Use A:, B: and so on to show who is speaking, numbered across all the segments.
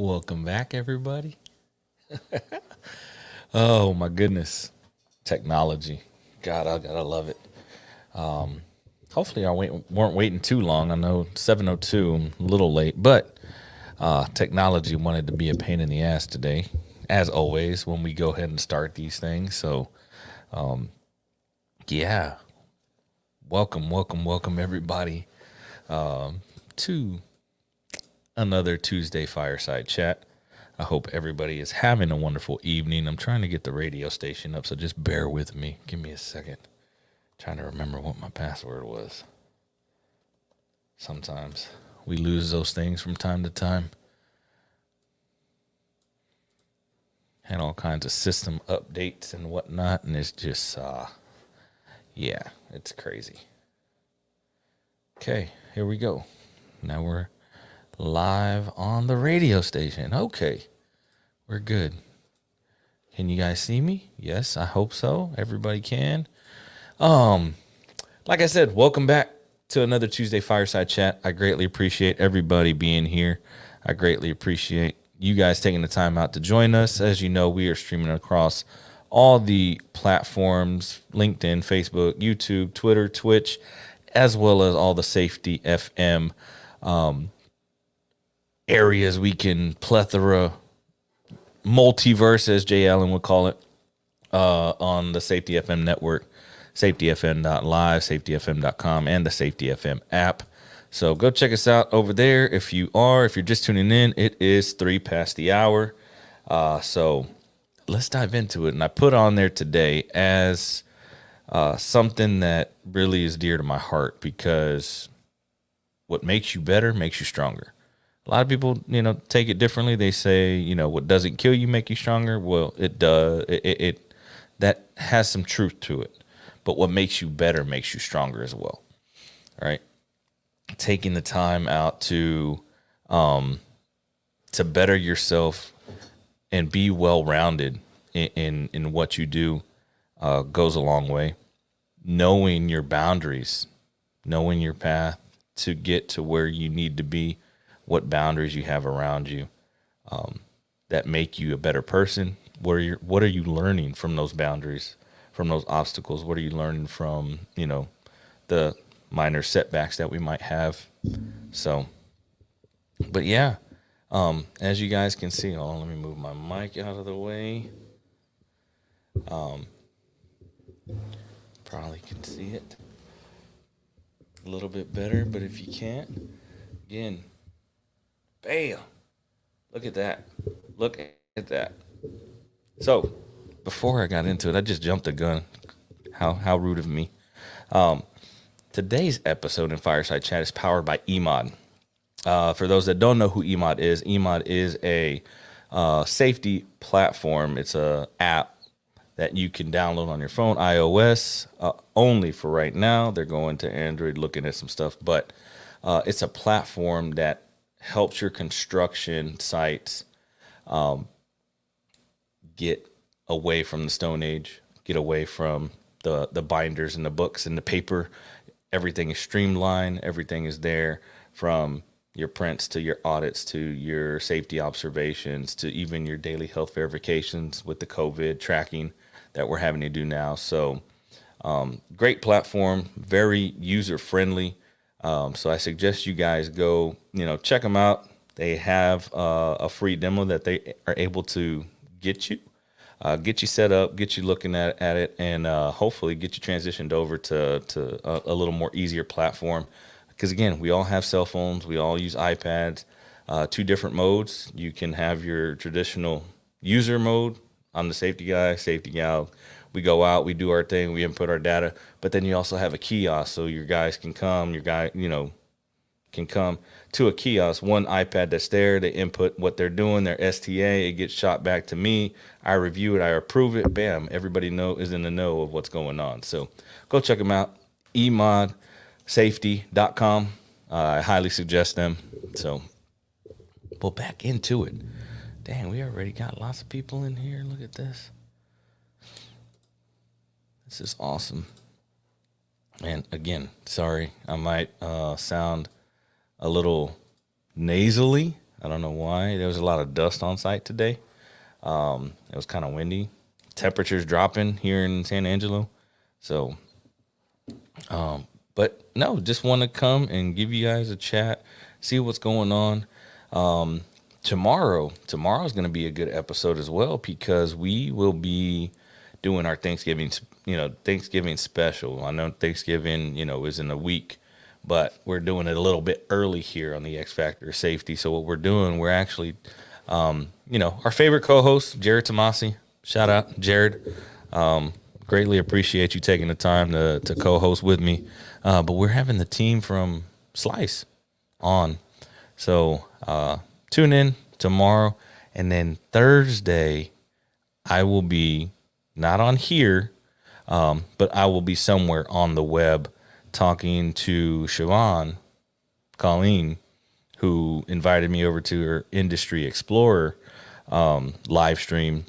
A: Welcome back, everybody. Oh my goodness, technology. God, I gotta love it. Hopefully, weren't waiting too long. I know 7:02, I'm a little late, but technology wanted to be a pain in the ass today, as always when we go ahead and start these things. So, yeah, welcome, everybody to another Tuesday Fireside Chat. I hope everybody is having a wonderful evening. I'm trying to get the radio station up, so just bear with me. Give me a second. Trying to remember what my password was. Sometimes we lose those things from time to time. Had all kinds of system updates and whatnot, and it's just, yeah, it's crazy. Okay, here we go. Now we're live on the radio station. Okay, we're good. Can you guys see me? Yes, I hope so. Everybody can. Like I said, welcome back to another Tuesday Fireside Chat. I greatly appreciate everybody being here. I greatly appreciate you guys taking the time out to join us. As you know, we are streaming across all the platforms: LinkedIn, Facebook, YouTube, Twitter, Twitch, as well as all the Safety FM areas we can plethora, multiverse, as Jay Allen would call it, on the Safety FM network, safetyfm.live, safetyfm.com, and the Safety FM app. So go check us out over there. If you're just tuning in, it is 3 past the hour. So let's dive into it. And I put on there today as something that really is dear to my heart, because what makes you better makes you stronger. A lot of people, take it differently. They say, what doesn't kill you make you stronger. Well, it does. It that has some truth to it. But what makes you better makes you stronger as well. All right. Taking the time out to better yourself and be well-rounded in what you do goes a long way. Knowing your boundaries, knowing your path to get to where you need to be, what boundaries you have around you that make you a better person. What are you learning from those boundaries, from those obstacles? What are you learning from, the minor setbacks that we might have? So, but yeah, as you guys can see, let me move my mic out of the way. Probably can see it a little bit better, but if you can't, again, bam, look at that. Look at that. So, before I got into it, I just jumped the gun. How rude of me. Today's episode in Fireside Chat is powered by eMod. For those that don't know who eMod is a safety platform. It's a app that you can download on your phone, iOS only for right now. They're going to Android, looking at some stuff, but it's a platform that helps your construction sites get away from the Stone Age, get away from the binders and the books and the paper. Everything is streamlined. Everything is there, from your prints to your audits to your safety observations to even your daily health verifications with the COVID tracking that we're having to do now. So great platform, very user friendly. So I suggest you guys go, check them out. They have a free demo that they are able to get you set up, get you looking at it, and hopefully get you transitioned over to a little more easier platform. Because again, we all have cell phones, we all use iPads, 2 different modes. You can have your traditional user mode. I'm the safety guy, safety gal. We go out, we do our thing, we input our data, but then you also have a kiosk, so your guys can come, can come to a kiosk, one iPad that's there. They input what they're doing, their STA. It gets shot back to me. I review it. I approve it. Bam. Everybody is in the know of what's going on. So go check them out. eModSafety.com. I highly suggest them. So we'll back into it. Dang, we already got lots of people in here. Look at this. This is awesome. And again, sorry, I might sound a little nasally. I don't know why. There was a lot of dust on site today. It was kind of windy. Temperatures dropping here in San Angelo. So, but no, just want to come and give you guys a chat, see what's going on. Tomorrow's going to be a good episode as well because we will be doing our Thanksgiving special. I know Thanksgiving, is in a week, but we're doing it a little bit early here on the X Factor Safety. So what we're doing, we're actually, our favorite co-host, Jared Tomasi. Shout out, Jared. Greatly appreciate you taking the time to co-host with me. But we're having the team from Slice on. So tune in tomorrow. And then Thursday, I will be not on here, but I will be somewhere on the web talking to Siobhan Colleen, who invited me over to her Industry Explorer live stream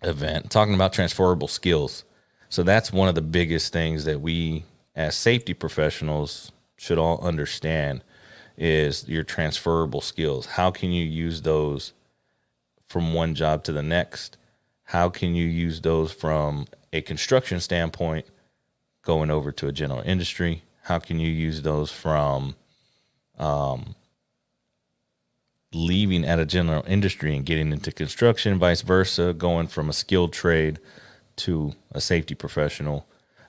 A: event, talking about transferable skills. So that's one of the biggest things that we as safety professionals should all understand is your transferable skills. How can you use those from one job to the next? How can you use those from a construction standpoint going over to a general industry? How can you use those from leaving at a general industry and getting into construction, vice versa, going from a skilled trade to a safety professional,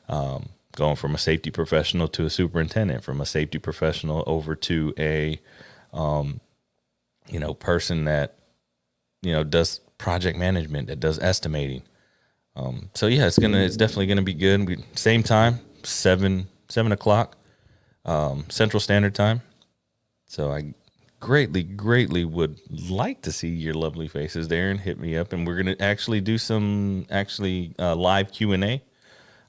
A: going from a safety professional to a superintendent, from a safety professional over to a, person that, does project management, that does estimating. So yeah, it's definitely gonna be good. Same time, 7 o'clock, Central Standard Time. So I greatly would like to see your lovely faces there and hit me up. And we're going to actually do some live Q&A.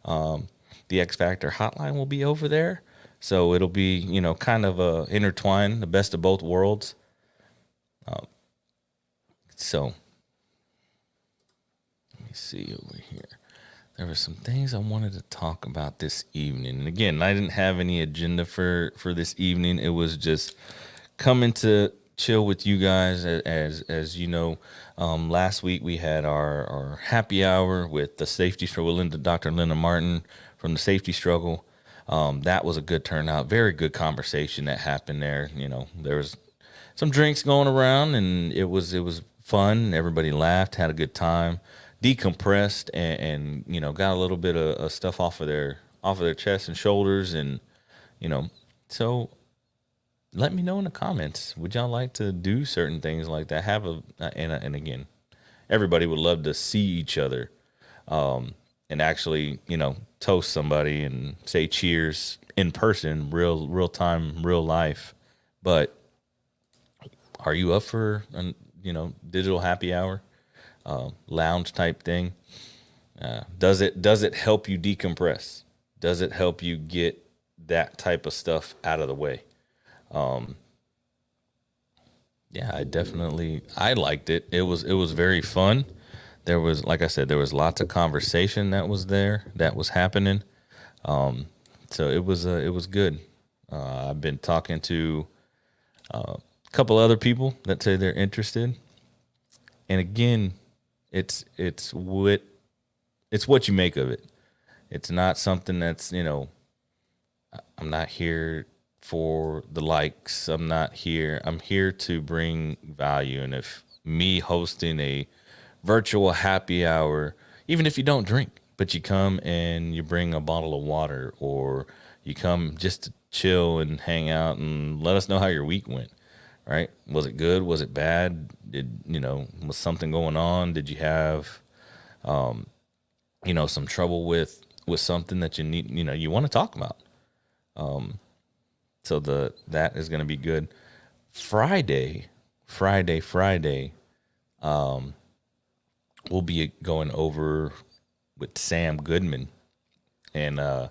A: The X Factor hotline will be over there. So it'll be, kind of intertwine the best of both worlds. So let me see over here. There were some things I wanted to talk about this evening. And again, I didn't have any agenda for this evening. It was just coming to chill with you guys. As you know, last week we had our happy hour with the safety struggle, Dr. Linda Martin from the Safety Struggle. That was a good turnout, very good conversation that happened there. There was some drinks going around, and it was fun. Everybody laughed, had a good time, decompressed, and got a little bit of stuff off of their chest and shoulders, and so. Let me know in the comments. Would y'all like to do certain things like that? And again, everybody would love to see each other, and actually, toast somebody and say cheers in person, real time, real life. But are you up for digital happy hour, lounge type thing? Does it help you decompress? Does it help you get that type of stuff out of the way? Yeah, I liked it. It was very fun. There was, like I said, there was lots of conversation that was happening. So it was good. I've been talking to a couple other people that say they're interested. And again, it's what you make of it. It's not something that's, I'm not here for the likes. I'm here to bring value. And if me hosting a virtual happy hour, even if you don't drink, but you come and you bring a bottle of water, or you come just to chill and hang out and let us know how your week went, right? Was it good? Was it bad? Was something going on? Did you have, some trouble with something that you need, you want to talk about? So that is going to be good. Friday, we'll be going over with Sam Goodman and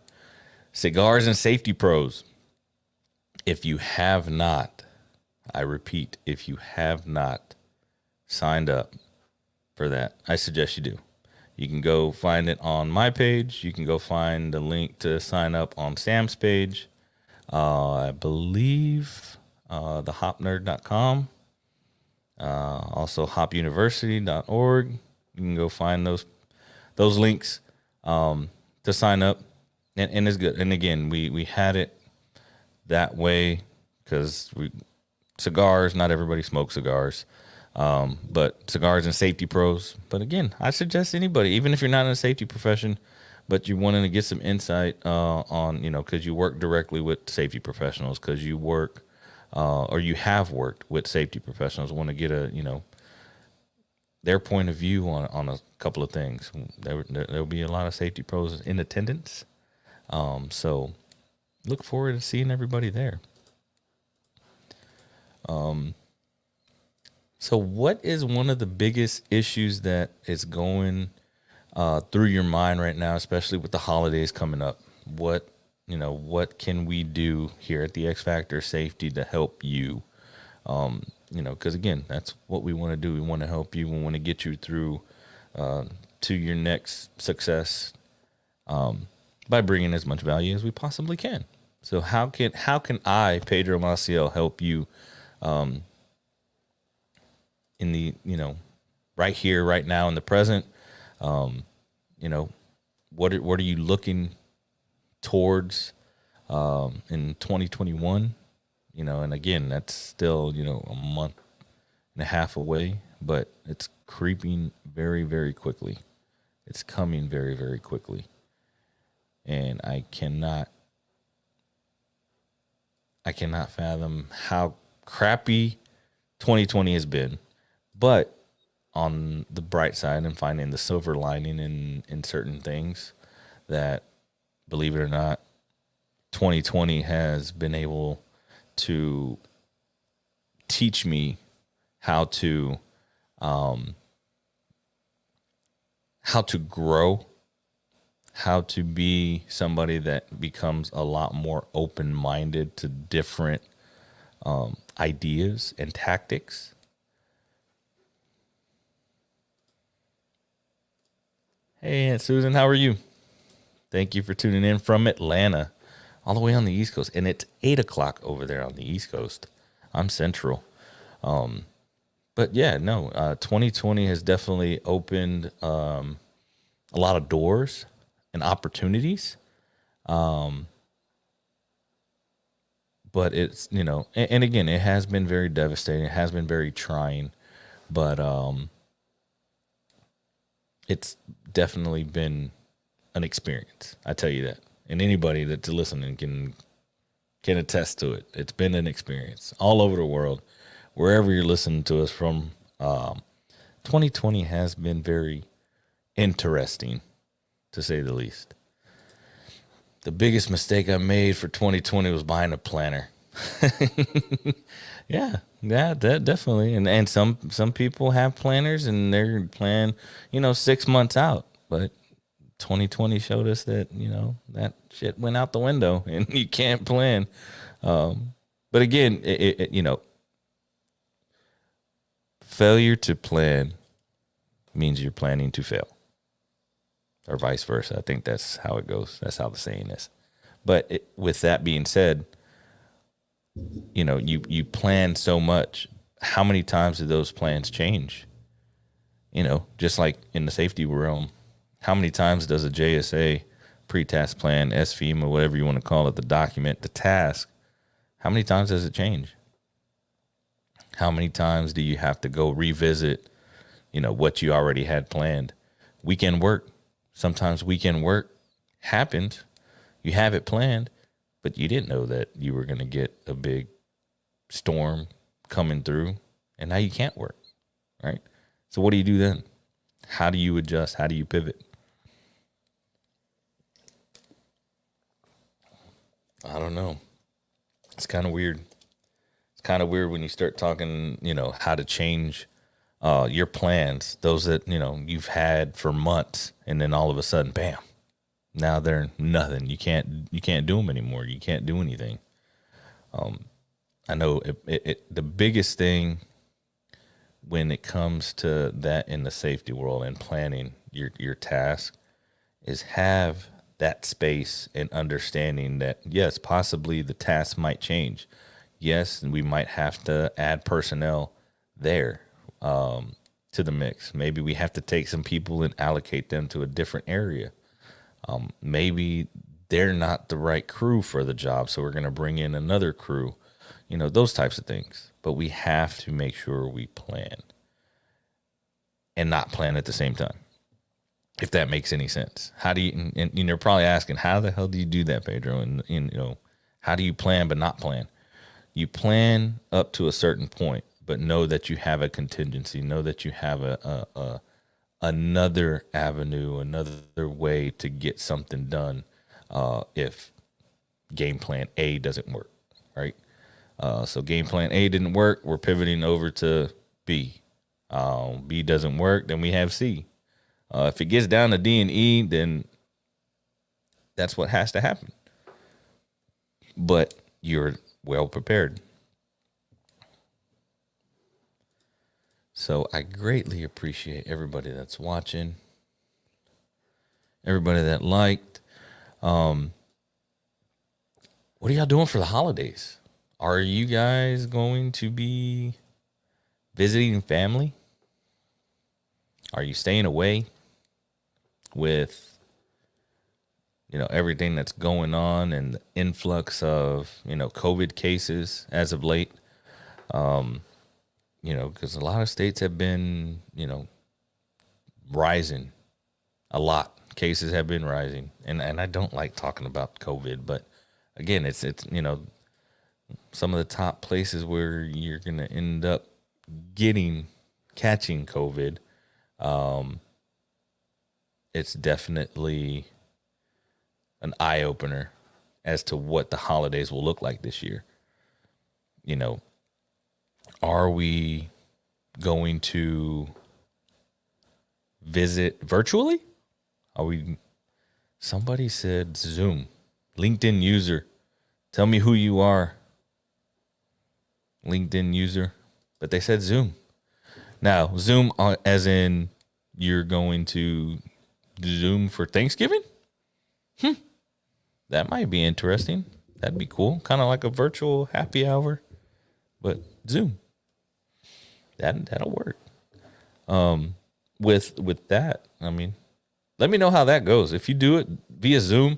A: Cigars and Safety Pros. If you have not, I repeat, if you have not signed up for that, I suggest you do. You can go find it on my page. You can go find the link to sign up on Sam's page. I believe thehopnerd.com. Also hopuniversity.org. You can go find those links to sign up, and it's good. And again, we had it that way because cigars. Not everybody smokes cigars, but cigars and safety pros. But again, I suggest anybody, even if you're not in a safety profession, but you wanting to get some insight on, because you work directly with safety professionals, because you work or you have worked with safety professionals, want to get their point of view on a couple of things. There'll be a lot of safety pros in attendance. So look forward to seeing everybody there. So what is one of the biggest issues that is going through your mind right now, especially with the holidays coming up? What can we do here at the X Factor Safety to help you? Because again, that's what we want to do. We want to help you. We want to get you through to your next success by bringing as much value as we possibly can. So how can I, Pedro Maciel, help you in the right here, right now, in the present? What are you looking towards in 2021? And again, that's still a month and a half away, but it's creeping very, very quickly. It's coming very, very quickly, and I cannot fathom how crappy 2020 has been. But on the bright side, and finding the silver lining in certain things, that, believe it or not, 2020 has been able to teach me how to grow, how to be somebody that becomes a lot more open-minded to different ideas and tactics. Hey, Aunt Susan, how are you? Thank you for tuning in from Atlanta, all the way on the East Coast. And it's 8 o'clock over there on the East Coast. I'm Central. But yeah, no, 2020 has definitely opened a lot of doors and opportunities. But it's, and again, it has been very devastating. It has been very trying, but it's definitely been an experience. I tell you that. And anybody that's listening can attest to it. It's been an experience all over the world, wherever you're listening to us from. 2020 has been very interesting, to say the least. The biggest mistake I made for 2020 was buying a planner. Yeah, that definitely. And some people have planners and they're plan, 6 months out. But 2020 showed us that, that shit went out the window and you can't plan. But again, failure to plan means you're planning to fail, or vice versa. I think that's how it goes. That's how the saying is. But with that being said, you plan so much. How many times did those plans change? Just like in the safety realm, how many times does a JSA, pre-task plan, SFEMA, whatever you want to call it, the document, the task, how many times does it change? How many times do you have to go revisit, what you already had planned? Weekend work. Sometimes weekend work happened. You have it planned, but you didn't know that you were going to get a big storm coming through, and now you can't work, right? So what do you do then? How do you adjust? How do you pivot? I don't know. It's kind of weird. It's kind of weird when you start talking, how to change your plans, those that, you've had for months, and then all of a sudden, bam, now they're nothing. You can't do them anymore. You can't do anything. I know the biggest thing when it comes to that in the safety world and planning your task is have that space and understanding that, yes, possibly the task might change. Yes, and we might have to add personnel there, to the mix. Maybe we have to take some people and allocate them to a different area. Maybe they're not the right crew for the job, so we're going to bring in another crew. Those types of things. But we have to make sure we plan and not plan at the same time, if that makes any sense. How do you, and you're probably asking, how the hell do you do that, Pedro? And how do you plan but not plan? You plan up to a certain point, but know that you have a contingency. Know that you have another avenue, another way to get something done if game plan A doesn't work, right? So game plan A didn't work. We're pivoting over to B. B doesn't work, then we have C. If it gets down to D and E, then that's what has to happen. But you're well prepared. So I greatly appreciate everybody that's watching, everybody that liked. What are y'all doing for the holidays? Are you guys going to be visiting family? Are you staying away with everything that's going on and the influx of COVID cases as of late? Because a lot of states have been rising a lot. Cases have been rising, and I don't like talking about COVID, but again, it's some of the top places where you're going to end up catching COVID. It's definitely an eye opener as to what the holidays will look like this year. Are we going to visit virtually? Somebody said Zoom. LinkedIn user. Tell me who you are. LinkedIn user. But they said Zoom. Now, Zoom as in you're going to Zoom for Thanksgiving? That might be interesting. That'd be cool. Kind of like a virtual happy hour, but Zoom. That'll work. With that, I mean, let me know how that goes. If you do it via Zoom,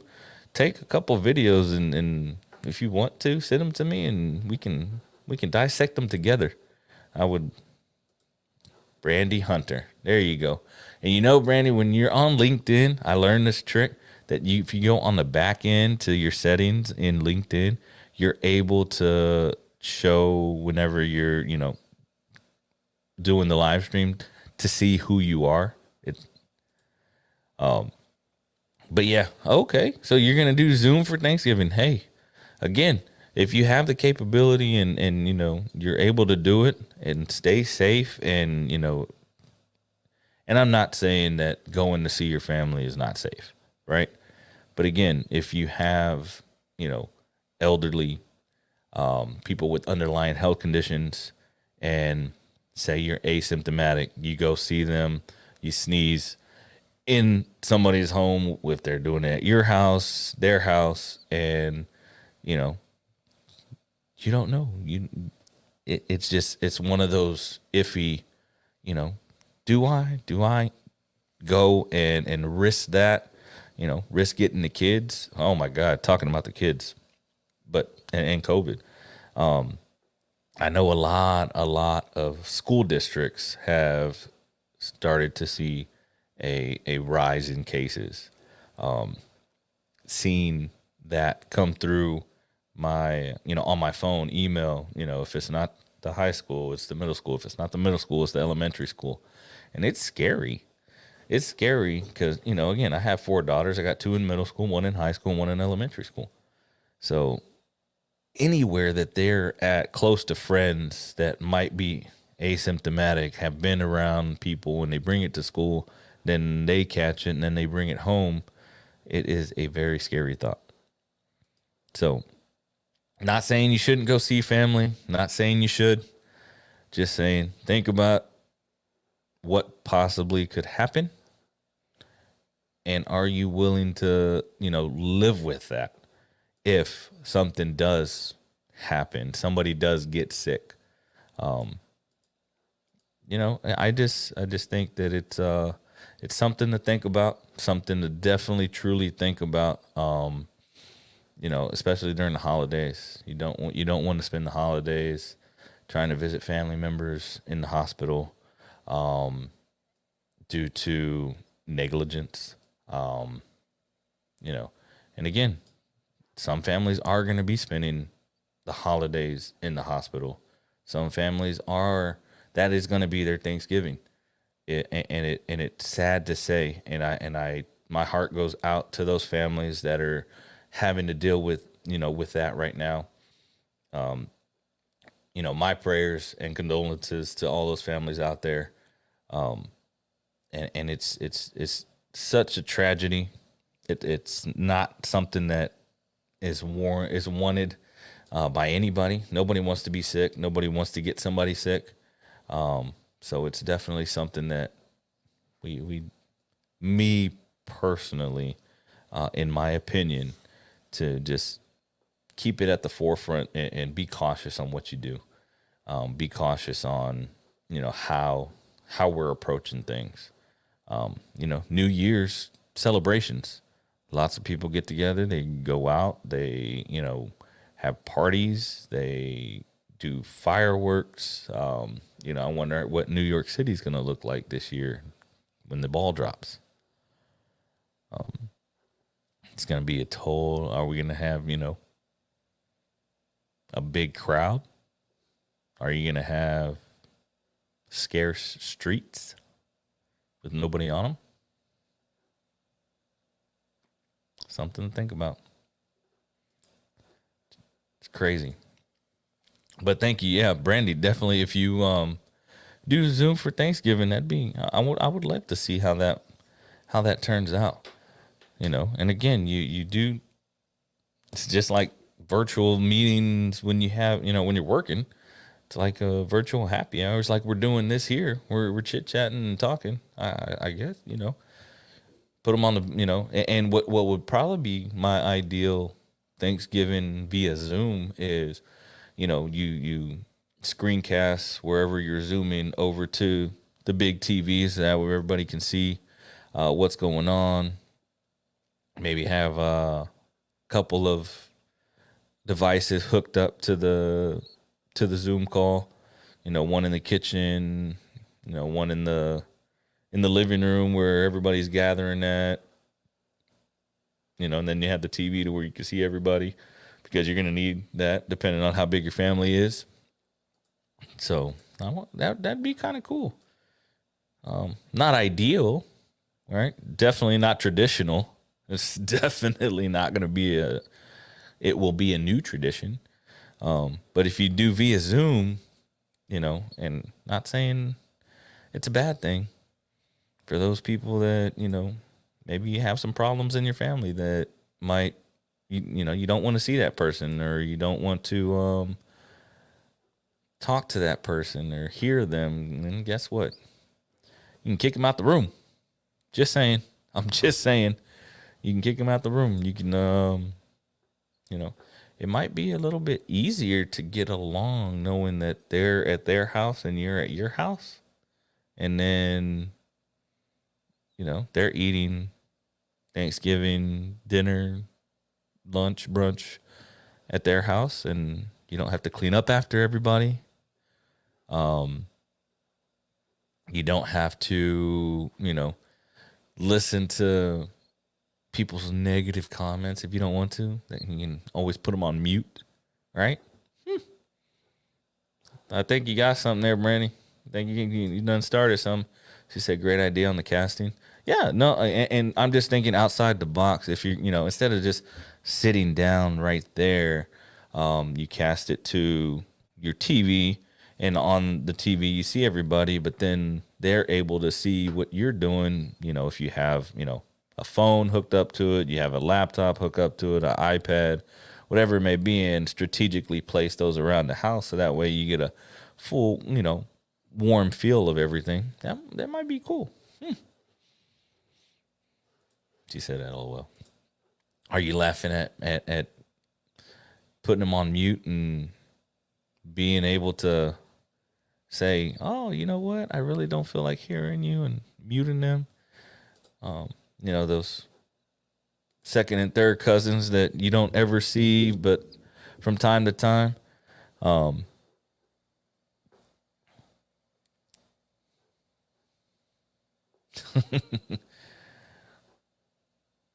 A: take a couple of videos and if you want to, send them to me and we can dissect them together. Brandy Hunter. There you go. And Brandy, when you're on LinkedIn, I learned this trick that if you go on the back end to your settings in LinkedIn, you're able to show whenever you're, doing the live stream to see who you are. But yeah, okay. So you're going to do Zoom for Thanksgiving. Hey, again, if you have the capability and you're able to do it and stay safe and I'm not saying that going to see your family is not safe, right? But again, if you have, elderly people with underlying health conditions and say you're asymptomatic, you go see them, you sneeze in somebody's home, if they're doing it at your house, their house, and, you don't know. It's one of those iffy, do I go and risk that, risk getting the kids? Oh my God, talking about the kids, but, and COVID. I know a lot of school districts have started to see a rise in cases. Seeing that come through my, on my phone, email, if it's not the high school, it's the middle school. If it's not the middle school, it's the elementary school. And it's scary. It's scary because, again, I have 4 daughters. I got 2 in middle school, 1 in high school, and 1 in elementary school. So anywhere that they're at close to friends that might be asymptomatic, have been around people, when they bring it to school, then they catch it and then they bring it home. It is a very scary thought. So, not saying you shouldn't go see family, not saying you should, just saying think about what possibly could happen. And are you willing to, live with that? If something does happen, somebody does get sick, I just think that it's something to think about, something to definitely truly think about. Especially during the holidays. You don't want to spend the holidays trying to visit family members in the hospital due to negligence. Um, you know, and again, some families are going to be spending the holidays in the hospital. Some families are that is going to be their Thanksgiving. It's sad to say, and I my heart goes out to those families that are having to deal with that right now. My prayers and condolences to all those families out there. And it's such a tragedy. It's not something that is wanted by anybody. Nobody wants to be sick. Nobody wants to get somebody sick. So it's definitely something that we me personally, in my opinion, to just keep it at the forefront and be cautious on what you do. Be cautious on how we're approaching things. New Year's celebrations. Lots of people get together. They go out. They have parties. They do fireworks. I wonder what New York City's going to look like this year when the ball drops. It's going to be a toll. Are we going to have a big crowd? Are you going to have scarce streets with nobody on them? Something to think about. It's crazy. But thank you. Yeah, Brandy, definitely if you do Zoom for Thanksgiving, I would like to see how that turns out. And again, you do, it's just like virtual meetings when when you're working. It's like a virtual happy hour. It's like we're doing this here. We're chit chatting and talking. I guess put them on the and what would probably be my ideal Thanksgiving via Zoom is you screencast wherever you're zooming over to the big TVs that where everybody can see what's going on. Maybe have a couple of devices hooked up to the Zoom call. One in the kitchen, one in the living room where everybody's gathering at. And then you have the TV to where you can see everybody because you're gonna need that depending on how big your family is. So I want that'd be kind of cool. Not ideal, right? Definitely not traditional. It's definitely not gonna be it will be a new tradition. But if you do via Zoom, and not saying it's a bad thing for those people that, maybe you have some problems in your family that might, you don't want to see that person or you don't want to talk to that person or hear them. And guess what? You can kick them out the room. Just saying. I'm just saying. You can kick them out the room. You can, it might be a little bit easier to get along knowing that they're at their house and you're at your house. And then, they're eating Thanksgiving dinner, lunch, brunch at their house and you don't have to clean up after everybody. You don't have to, listen to people's negative comments if you don't want to. You can always put them on mute, right? I think you got something there, Brandy. I think you done started something. She said, great idea on the casting. Yeah, no, and I'm just thinking outside the box. If instead of just sitting down right there, you cast it to your TV, and on the TV you see everybody, but then they're able to see what you're doing. If you have, a phone hooked up to it, you have a laptop hooked up to it, an iPad, whatever it may be, and strategically place those around the house so that way you get a full, warm feel of everything. That might be cool. She said that all well. Are you laughing at putting them on mute and being able to say, oh, you know what? I really don't feel like hearing you, and muting them. Those second and third cousins that you don't ever see, but from time to time. Um,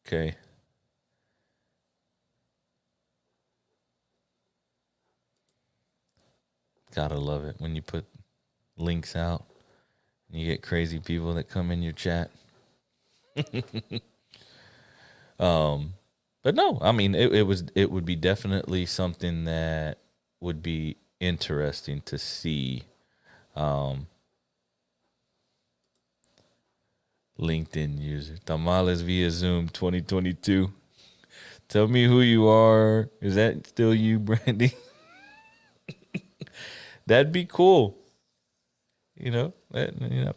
A: okay. Gotta love it when you put links out and you get crazy people that come in your chat. But no, I mean it would be definitely something that would be interesting to see. Um, LinkedIn user Tamales via Zoom 2022. Tell me who you are. Is that still you, Brandy? That'd be cool.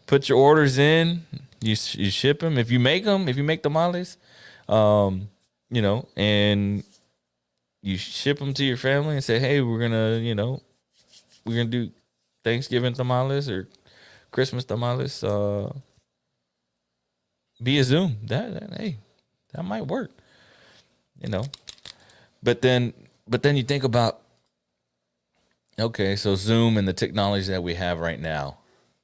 A: Put your orders in. You ship them if you make them. If you make tamales, um, and you ship them to your family and say, hey, we're gonna do Thanksgiving tamales or Christmas tamales via Zoom. Hey, that might work. You know, but then you think about, okay, so Zoom and the technology that we have right now,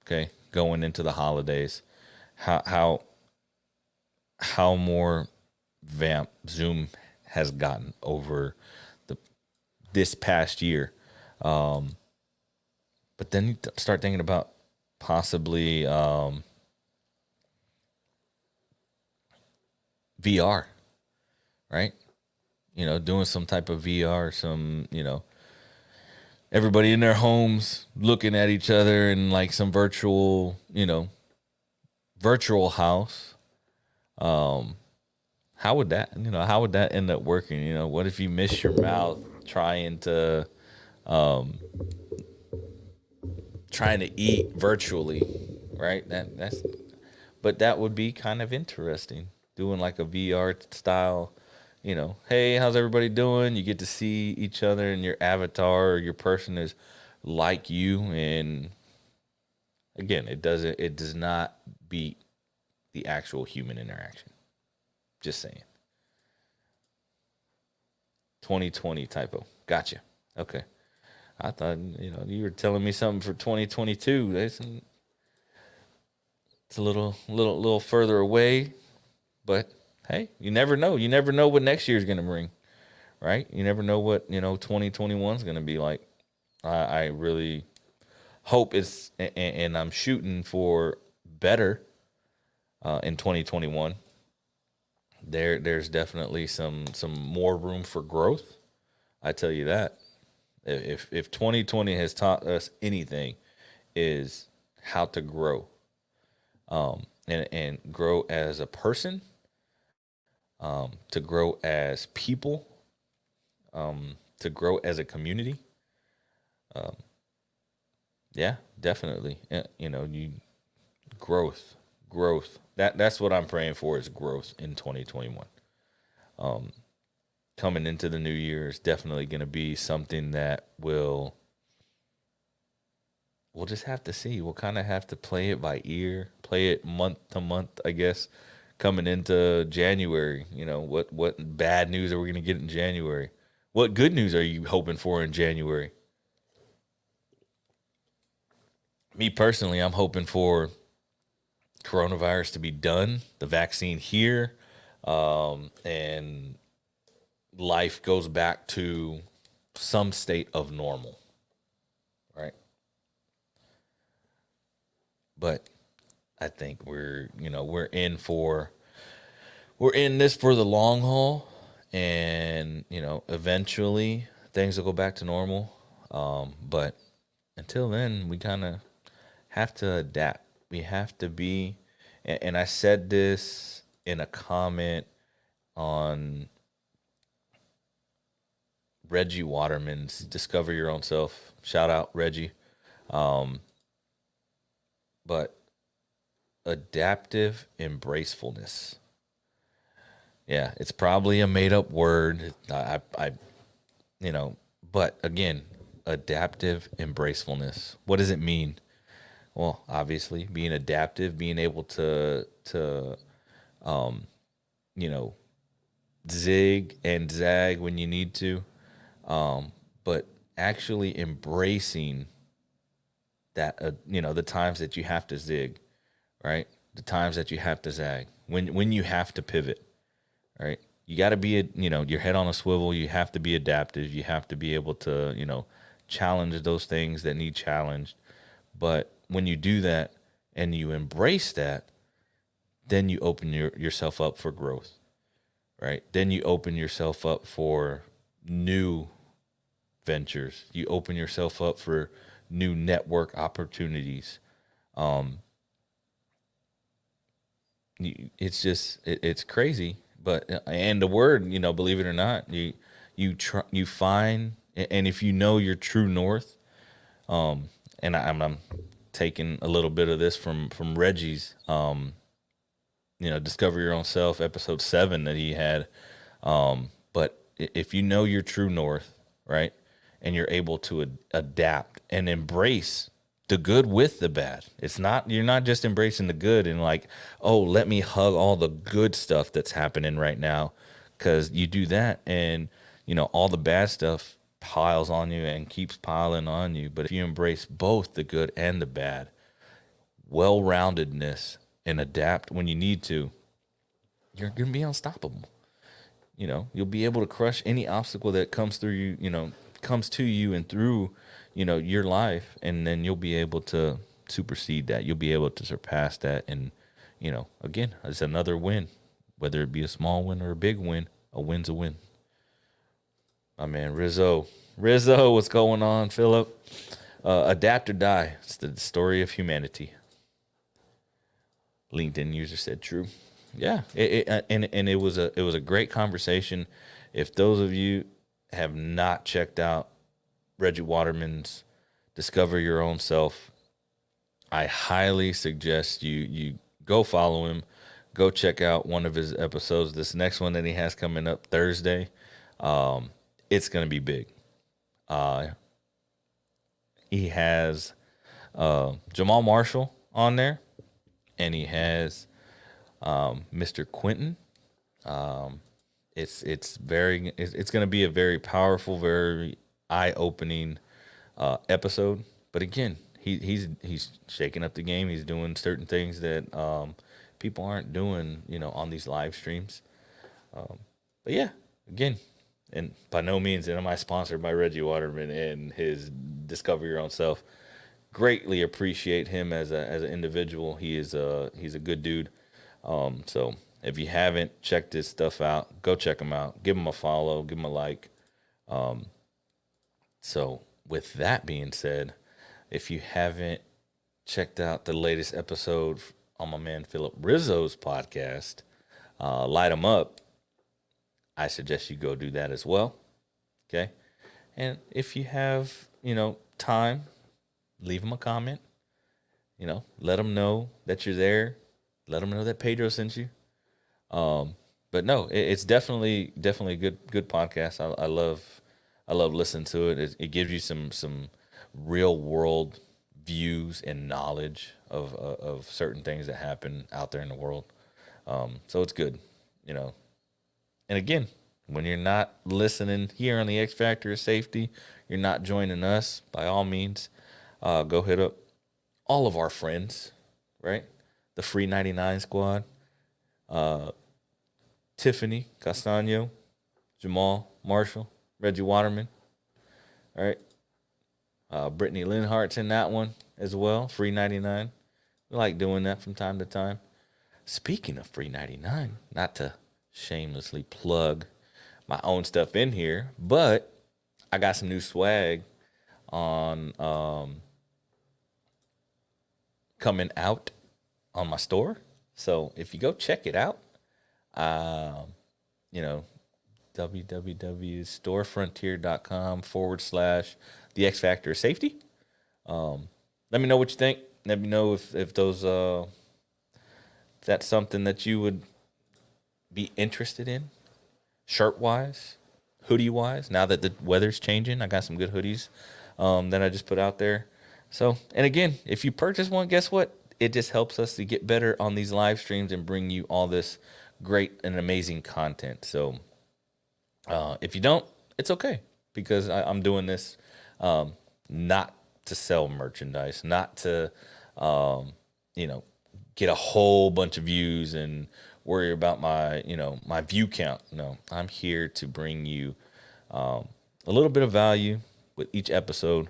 A: okay, going into the holidays, how more vamp Zoom has gotten over the this past year. Um, but then you start thinking about possibly VR, right? Doing some type of VR, everybody in their homes looking at each other in like some virtual house. Um, how would that end up working? What if you miss your mouth um, trying to eat virtually, right? But that would be kind of interesting. Doing like a VR style, hey, how's everybody doing? You get to see each other and your avatar or your person is like you. And again, it does not beat the actual human interaction. Just saying. 2020 typo. Gotcha. Okay. I thought, you were telling me something for 2022. It's a little further away, but hey, you never know. You never know what next year's going to bring, right? You never know what 2021 is going to be like. I really hope and I'm shooting for better in 2021. There's definitely some more room for growth. I tell you that. If 2020 has taught us anything, is how to grow, and grow as a person, to grow as people, to grow as a community. Yeah, definitely. You growth, growth. That's what I'm praying for, is growth in 2021. Coming into the new year is definitely going to be something that we'll just have to see. We'll kind of have to play it by ear, play it month to month, I guess. Coming into January, what bad news are we going to get in January? What good news are you hoping for in January? Me personally, I'm hoping for coronavirus to be done, the vaccine here, and life goes back to some state of normal, right? But I think we're in this for the long haul, and eventually things will go back to normal. But until then, we kind of have to adapt. We have to be, and I said this in a comment on Reggie Waterman's Discover Your Own Self. Shout out, Reggie. Um, but adaptive embracefulness. Yeah, it's probably a made up word. I but again, adaptive embracefulness. What does it mean? Well, obviously, being adaptive, being able to you know, zig and zag when you need to, but actually embracing that, the times that you have to zig, right? The times that you have to zag, when you have to pivot, right? You got to be, your head on a swivel. You have to be adaptive. You have to be able to, challenge those things that need challenged. But when you do that and you embrace that, then you open yourself up for growth, right? Then you open yourself up for new ventures. You open yourself up for new network opportunities. It's crazy, but and the word, believe it or not, you find, and if you know your true north, and I'm taking a little bit of this from Reggie's, Discover Your Own Self, episode 7 that he had. But if you know your true north, right, and you're able to adapt and embrace the good with the bad. You're not just embracing the good and like, oh, let me hug all the good stuff that's happening right now. Cause you do that and, all the bad stuff piles on you and keeps piling on you. But if you embrace both the good and the bad, well-roundedness, and adapt when you need to, you're going to be unstoppable. You'll be able to crush any obstacle that comes through you, comes to you and through, your life. And then you'll be able to supersede that. You'll be able to surpass that. And, again, it's another win, whether it be a small win or a big win, a win's a win. My man, Rizzo, what's going on, Philip? Adapt or die. It's the story of humanity. LinkedIn user said true. Yeah, it was a great conversation. If those of you have not checked out Reggie Waterman's Discover Your Own Self, I highly suggest you go follow him. Go check out one of his episodes. This next one that he has coming up Thursday, it's going to be big. He has Jamal Marshall on there, and he has Mr. Quentin. It's going to be a very powerful, very eye-opening episode. But again, he's shaking up the game. He's doing certain things that people aren't doing, on these live streams. But yeah, again, and by no means am I sponsored by Reggie Waterman and his Discover Your Own Self. Greatly appreciate him as an individual. He's a good dude. So if you haven't checked his stuff out, go check him out. Give him a follow. Give him a like. So with that being said, if you haven't checked out the latest episode on my man Philip Rizzo's podcast, Light 'em Up, I suggest you go do that as well. Okay. And if you have, time, leave him a comment. Let him know that you're there. Let him know that Pedro sent you. But no, it's definitely a good podcast. I love listening to it. It gives you some real world views and knowledge of certain things that happen out there in the world. So it's good, And again, when you're not listening here on the X Factor of Safety, you're not joining us, by all means, go hit up all of our friends, right? The Free 99 Squad, Tiffany Castano, Jamal Marshall, Reggie Waterman, all right? Brittany Linhart's in that one as well, Free 99. We like doing that from time to time. Speaking of Free 99, not to shamelessly plug my own stuff in here, but I got some new swag on coming out on my store. So if you go check it out, www.storefrontier.com/the X Factor of Safety. Let me know what you think. Let me know if those if that's something that you would be interested in, shirt wise, hoodie wise. Now that the weather's changing, I got some good hoodies that I just put out there. So, and again, if you purchase one, guess what? It just helps us to get better on these live streams and bring you all this great and amazing content. So, if you don't, it's okay because I'm doing this not to sell merchandise, not to, you know, get a whole bunch of views and worry about my, my view count. No, I'm here to bring you a little bit of value with each episode,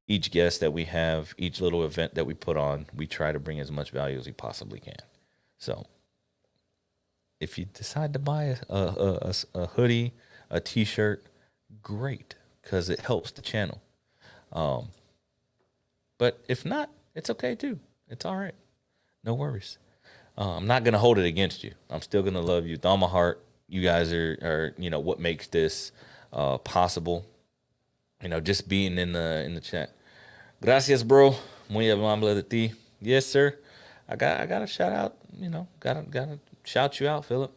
A: each guest that we have, each little event that we put on. We try to bring as much value as we possibly can. So if you decide to buy a hoodie, a t-shirt, great, because it helps the channel. But if not, it's okay too. It's all right. No worries. I'm not going to hold it against you. I'm still going to love you with all my heart. You guys are what makes this possible. Just being in the chat. Gracias, bro. Muy amable de ti. Yes, sir. I got a shout out. Gotta shout you out, Philip.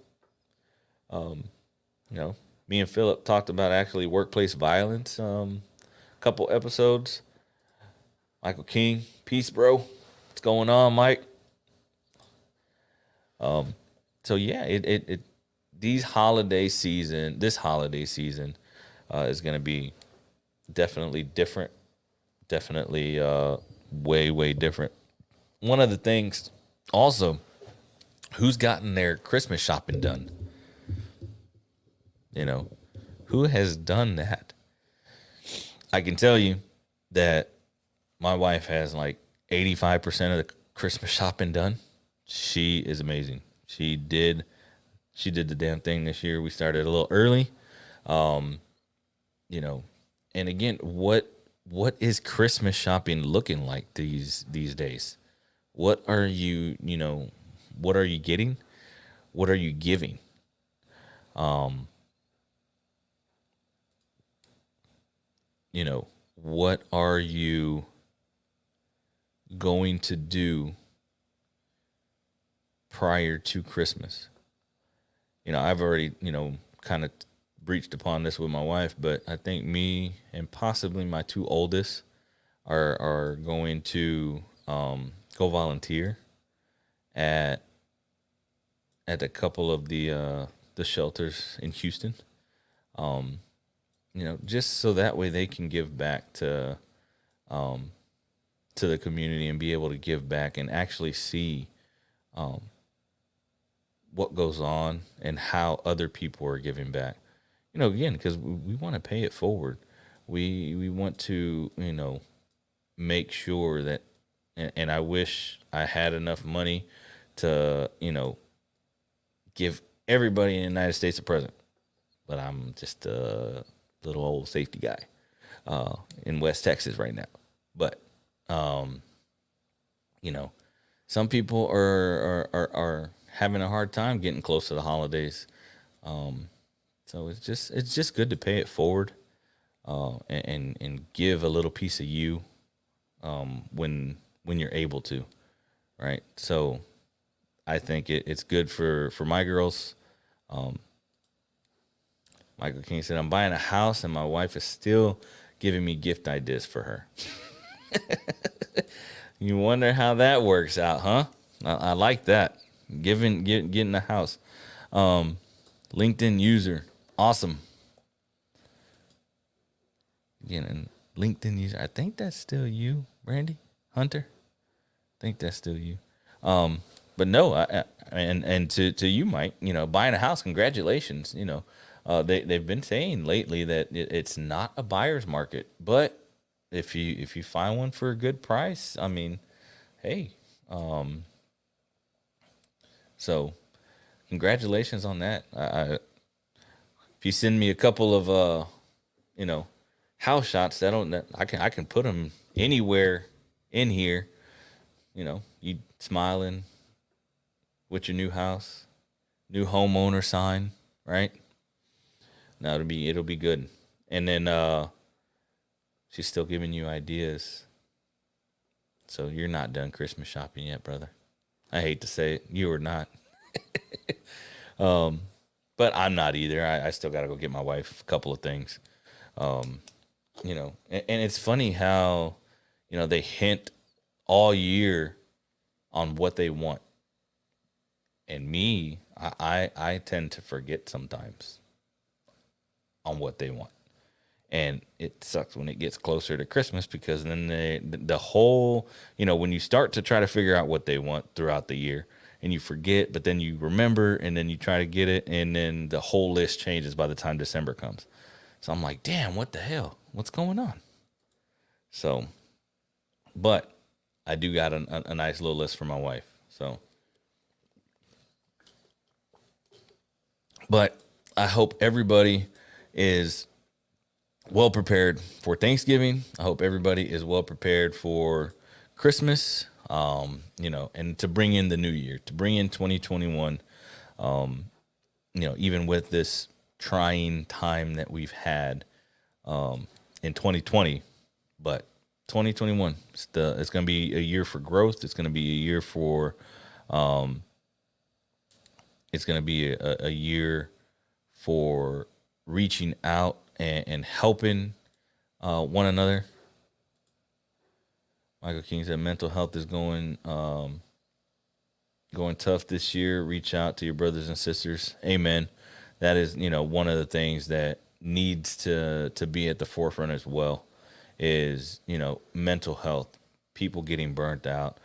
A: Me and Philip talked about actually workplace violence. Couple episodes. Michael King, peace, bro. What's going on, Mike? So yeah, this holiday season is going to be definitely different. Definitely way different. One of the things also, who's gotten their Christmas shopping done? Who has done that? I can tell you that my wife has like 85% of the Christmas shopping done. She is amazing. She did the damn thing this year. We started a little early. And again, what is Christmas shopping looking like these days? What are you getting? What are you giving? What are you going to do prior to Christmas? I've already, kind of breached upon this with my wife, but I think me and possibly my two oldest are going to go volunteer at a couple of the shelters in Houston. Just so that way they can give back to the community and be able to give back and actually see what goes on and how other people are giving back. Again, because we want to pay it forward. We want to, make sure that, and I wish I had enough money to, give everybody in the United States a present. But I'm just a little old safety guy in West Texas right now. But, some people are having a hard time getting close to the holidays. So it's just good to pay it forward and give a little piece of you when you're able to, right? So I think it's good for my girls. Michael King said, I'm buying a house and my wife is still giving me gift ideas for her. You wonder how that works out, huh? I like that. Getting a house. LinkedIn user. Awesome. Again, LinkedIn user. I think that's still you, Randy Hunter. I think that's still you. But no, and to you, Mike, buying a house, congratulations. They've been saying lately that it's not a buyer's market, but if you find one for a good price, I mean, hey, so congratulations on that. If you send me a couple of house shots, I can put them anywhere in here. You smiling with your new house, new homeowner sign, right? Now it'll be good. And then she's still giving you ideas. So you're not done Christmas shopping yet, brother. I hate to say it, you are not. But I'm not either. I still got to go get my wife a couple of things. And it's funny how, they hint all year on what they want. And me, I tend to forget sometimes on what they want. And it sucks when it gets closer to Christmas, because then the whole, when you start to try to figure out what they want throughout the year and you forget, but then you remember and then you try to get it, and then the whole list changes by the time December comes. So I'm like, damn, what the hell? What's going on? So, but I do got a nice little list for my wife. So, but I hope everybody is well prepared for Thanksgiving. I hope everybody is well prepared for Christmas, and to bring in the new year, to bring in 2021, even with this trying time that we've had in 2020, but 2021, it's going to be a year for growth. It's going to be a year for, it's going to be a year for reaching out and helping one another. Michael King said mental health is going tough this year. Reach out to your brothers and sisters. Amen. That is, one of the things that needs to be at the forefront as well is, mental health, people getting burnt out,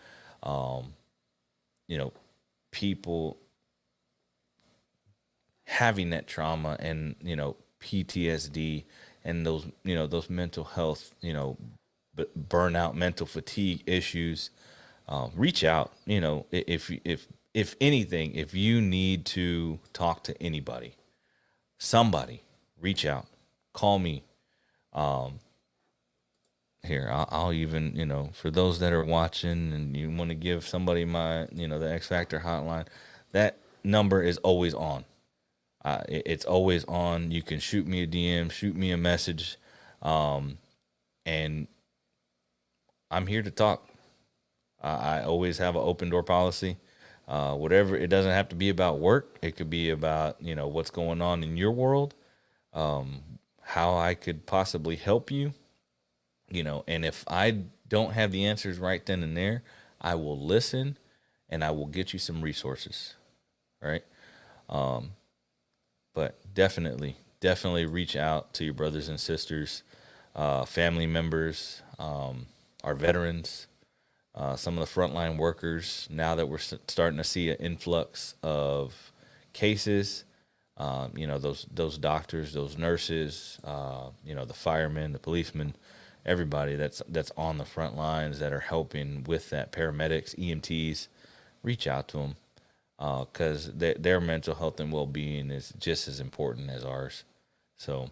A: people having that trauma and, PTSD and those mental health, burnout, mental fatigue issues. Reach out, if anything, if you need to talk to anybody, somebody, reach out, call me. Here, I'll even, for those that are watching and you want to give somebody my, the X Factor hotline, that number is always on. It's always on. You can shoot me a DM, shoot me a message, and I'm here to talk. I always have an open door policy. Whatever, it doesn't have to be about work. It could be about, what's going on in your world, how I could possibly help you, and if I don't have the answers right then and there, I will listen and I will get you some resources. Right. But definitely reach out to your brothers and sisters, family members, our veterans, some of the frontline workers. Now that we're starting to see an influx of cases, those doctors, those nurses, the firemen, the policemen, everybody that's on the front lines that are helping with that, paramedics, EMTs, reach out to them. Because their mental health and well-being is just as important as ours. So,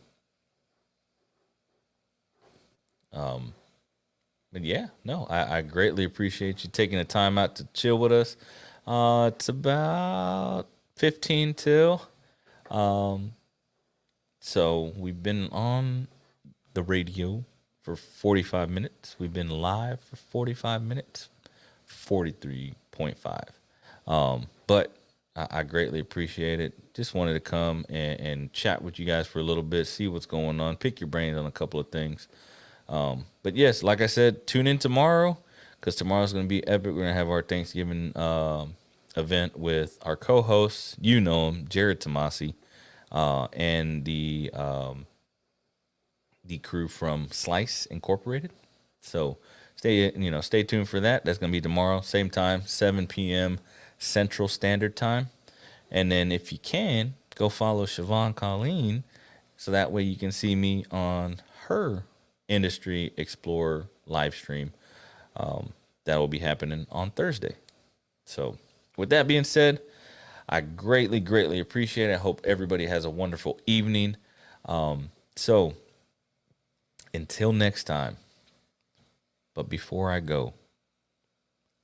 A: but yeah, no, I greatly appreciate you taking the time out to chill with us. It's about 15 till. So we've been on the radio for 45 minutes. We've been live for 45 minutes, 43.5. But I greatly appreciate it. Just wanted to come and chat with you guys for a little bit, see what's going on, pick your brains on a couple of things. But yes, like I said, tune in tomorrow because tomorrow's going to be epic. We're going to have our Thanksgiving event with our co-hosts. You know him, Jared Tomasi, and the crew from Slice Incorporated. So stay tuned for that. That's going to be tomorrow, same time, 7 p.m. Central Standard Time. And then if you can, go follow Siobhan Colleen so that way you can see me on her Industry Explorer live stream. That will be happening on Thursday. So with that being said, I greatly appreciate it. I hope everybody has a wonderful evening. So until next time, but before I go,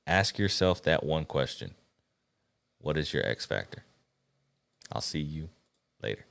A: ask yourself that one question. What is your X factor? I'll see you later.